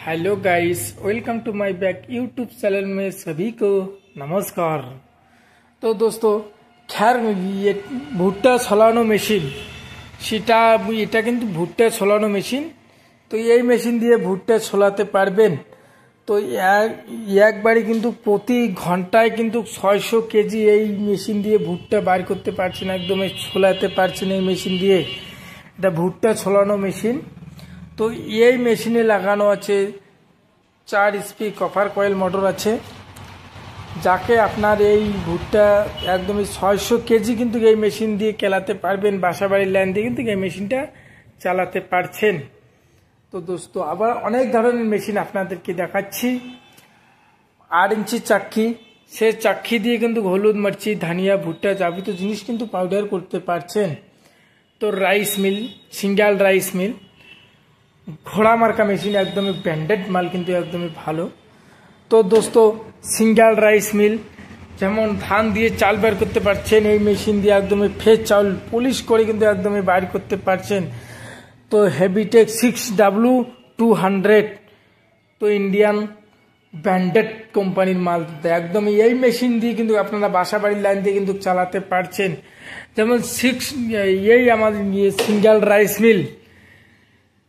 Hello guys, welcome to my back YouTube channel में सभी को नमस्कार। तो दोस्तों खैर ये ভুট্টা ছলানো মেশিন এটা কিন্তু ভুট্টা ছলানো মেশিন। তো এই মেশিন দিয়ে ভুট্টা ছলাতে পারবেন। তো একবারই কিন্তু প্রতি ঘন্টায় কিন্তু 600 কেজি এই মেশিন দিয়ে ভুট্টা বার করতে পারছেন, একদমই ছলাতে পারছেন এই মেশিন দিয়ে। এটা ভুট্টা ছলানো মেশিন। তো এই মেশিনে লাগানো আছে 4 স্পি কপার কয়েল মোটর আছে, যাকে আপনার এই ভুট্টা একদমই 600 কেজি কিন্তু এই মেশিন দিয়ে চালাতে পারবেন। বাসাবাড়ির লাইন দিয়ে কিন্তু এই মেশিনটা চালাতে পারছেন। তো দোস্ত আবার অনেক ধরনের মেশিন আপনাদেরকে দেখাচ্ছি। 8 ইঞ্চি চাক্কি, সে চাক্কি দিয়ে কিন্তু হলুদ, মরচি, ধনিয়া, ভুট্টা যাবতীয় জিনিস কিন্তু পাউডার করতে পারছেন। তো rice mill, single rice mill, ঘোড়া মার্কা মেশিন, একদমই ব্র্যান্ডেড মাল, কিন্তু একদমই ভালো। তো দোস্ত সিঙ্গেল রাইস মিল, যেমন ধান দিয়ে চাল বের করতে পারছেন এই মেশিন দিয়ে, একদমই ফ্রেশ চাউল পলিশ করে কিন্তু একদমই বাইর করতে পারছেন। তো হেভিটেক 6W200, তো ইন্ডিয়ান ব্র্যান্ডেড কোম্পানির মাল, একদমই এই মেশিন দিয়ে কিন্তু আপনারা বাসা বাড়ির লাইন দিয়ে কিন্তু চালাতে পারছেন। যেমন আমাদের single rice mill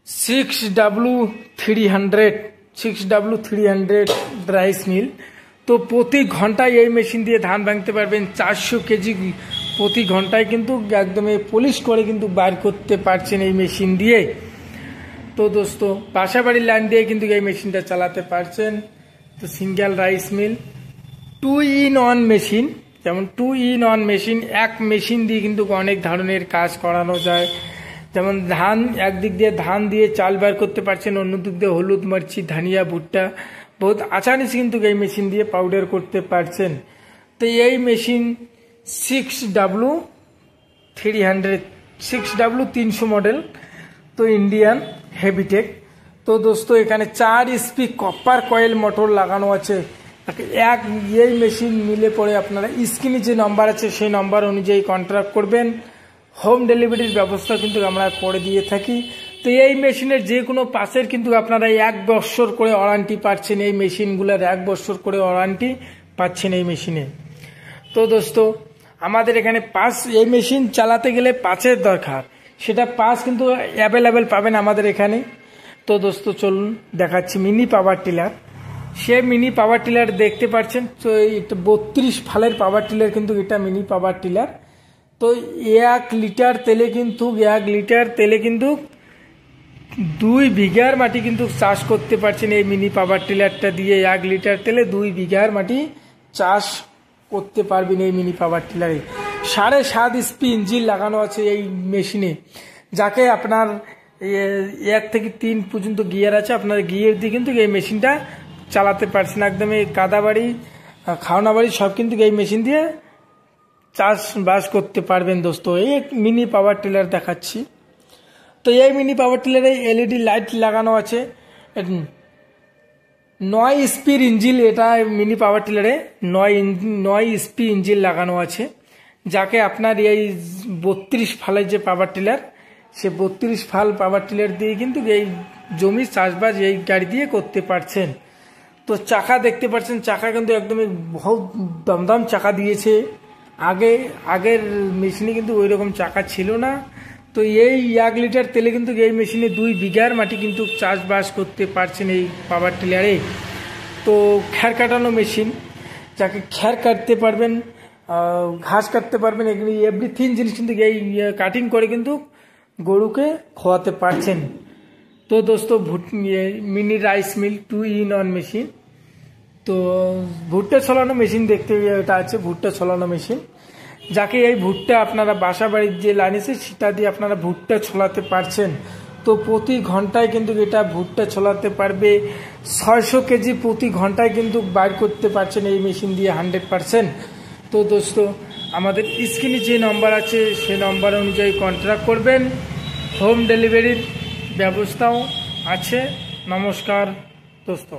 6W300 rice mill. তো প্রতি ঘন্টায় এই মেশিন দিয়ে ধান ভাঙতে পারবেন 400 কেজি প্রতি ঘন্টায়, কিন্তু একদমই পলিশ করে কিন্তু বার করতে পারছেন এই মেশিন দিয়ে। তো দোস্ত বাসা বাড়ির লাইন দিয়ে কিন্তু এই মেশিনটা চালাতে পারছেন। তো সিঙ্গেল রাইস মিল 2-in-1 মেশিন, যেমন 2-in-1 মেশিন, এক মেশিন দিয়ে কিন্তু অনেক ধরনের কাজ করানো যায়। যেমন ধান, একদিক দিয়ে ধান দিয়ে চাল বার করতে পারছেন, অন্য দিক দিয়ে হলুদ, মরচি, ধনিয়া, ভুট্টা বহুত আসানি কিন্তু এই মেশিন দিয়ে পাউডার করতে পারছেন। তো এই মেশিন 6W300 মডেল, তো ইন্ডিয়ান হেভিটেক। তো দোস্ত এখানে 4 স্পি কপার কয়েল মোটর লাগানো আছে। এই মেশিন মিলে পরে আপনারা স্ক্রিনে যে নাম্বার আছে সেই নাম্বার অনুযায়ী কন্ট্যাক্ট করবেন। হোম ডেলিভারির ব্যবস্থা কিন্তু আমরা করে দিয়ে থাকি। তো এই মেশিনের যে কোনো পাশের কিন্তু আপনারা 1 বছর করে ওয়ারেন্টি পাচ্ছেন। এই মেশিনগুলোর 1 বছর করে ওয়ারেন্টি পাচ্ছেন এই মেশিনে। তো দোস্ত আমাদের এখানে পাস, এই মেশিন চালাতে গেলে পাসের দরকার, সেটা পাস কিন্তু অ্যাভেলেবেল পাবেন আমাদের এখানে। তো দোস্ত চলুন দেখাচ্ছি মিনি পাওয়ার টিলার। সে মিনি পাওয়ার টিলার দেখতে পাচ্ছেন। তো এটা 32 ফালের পাওয়ার টিলার, কিন্তু এটা মিনি পাওয়ার টিলার। তো 1 লিটার তেলে কিন্তু 2 বিঘার মাটি কিন্তু চাষ করতে পারছেন এই মিনি পাওয়ার টিলারটা দিয়ে। 1 লিটার তেলে 2 বিঘার মাটি চাষ করতে পারবেন এই মিনি পাওয়ার টিলারে। 7.5 স্পি ইঞ্জিন লাগানো আছে এই মেশিনে, যাকে আপনার 1 থেকে 3 পর্যন্ত গিয়ার আছে। আপনার গিয়ার দিয়ে কিন্তু এই মেশিনটা চালাতে পারছেন। একদমই কাদা বাড়ি, খাওনা বাড়ি সব কিন্তু এই মেশিন দিয়ে চাষবাস করতে পারবেন। দোস্ত এই মিনি পাওয়ার টিলার দেখাচ্ছি। তো এই মিনি পাওয়ার টিলারে এলইডি লাইট লাগানো আছে। 9 স্পির ইঞ্জিন, এটা মিনি পাওয়ার টিলারে 9 স্পি ইঞ্জিন লাগানো আছে, যাকে আপনার এই 32 ফালের যে পাওয়ার টিলার, সে 32 ফাল পাওয়ার টিলার দিয়ে কিন্তু এই জমি চাষবাস এই গাড়ি দিয়ে করতে পারছেন। তো চাকা দেখতে পাচ্ছেন, চাকা কিন্তু একদমই বহুত দমদম চাকা দিয়েছে। আগের মেশিনে কিন্তু ওই রকম চাকা ছিল না। তো এই 1 লিটার তেলে কিন্তু এই মেশিনে 2 বিঘার মাটি কিন্তু চাষবাস করতে পারছেন এই পাওয়ার টিলারে। তো খ্যার কাটানো মেশিন, যাকে খ্যার কাটতে পারবেন, ঘাস কাটতে পারবেন, এগুলি এভরিথিং জিনিস কিন্তু এই কাটিং করে কিন্তু গরুকে খাওয়াতে পারছেন। তো দোস্ত mini rice mill 2-in-1 machine. তো ভুট্টা ছলানো মেশিন দেখতে এটা আছে, ভুট্টা ছলানো মেশিন, যাকে এই ভুট্টা আপনারা বাসা বাড়ির যে লাইন আছে সেটা দিয়ে আপনারা ভুট্টা ছলাতে পারছেন। তো প্রতি ঘন্টায় কিন্তু এটা ভুট্টা ছলাতে পারবে 600 কেজি প্রতি ঘন্টায় কিন্তু বাইর করতে পারছেন এই মেশিন দিয়ে 100%। তো দোস্ত আমাদের স্ক্রিনে যে নাম্বার আছে সেই নাম্বার অনুযায়ী কন্ট্যাক্ট করবেন। হোম ডেলিভারির ব্যবস্থাও আছে। নমস্কার দোস্ত।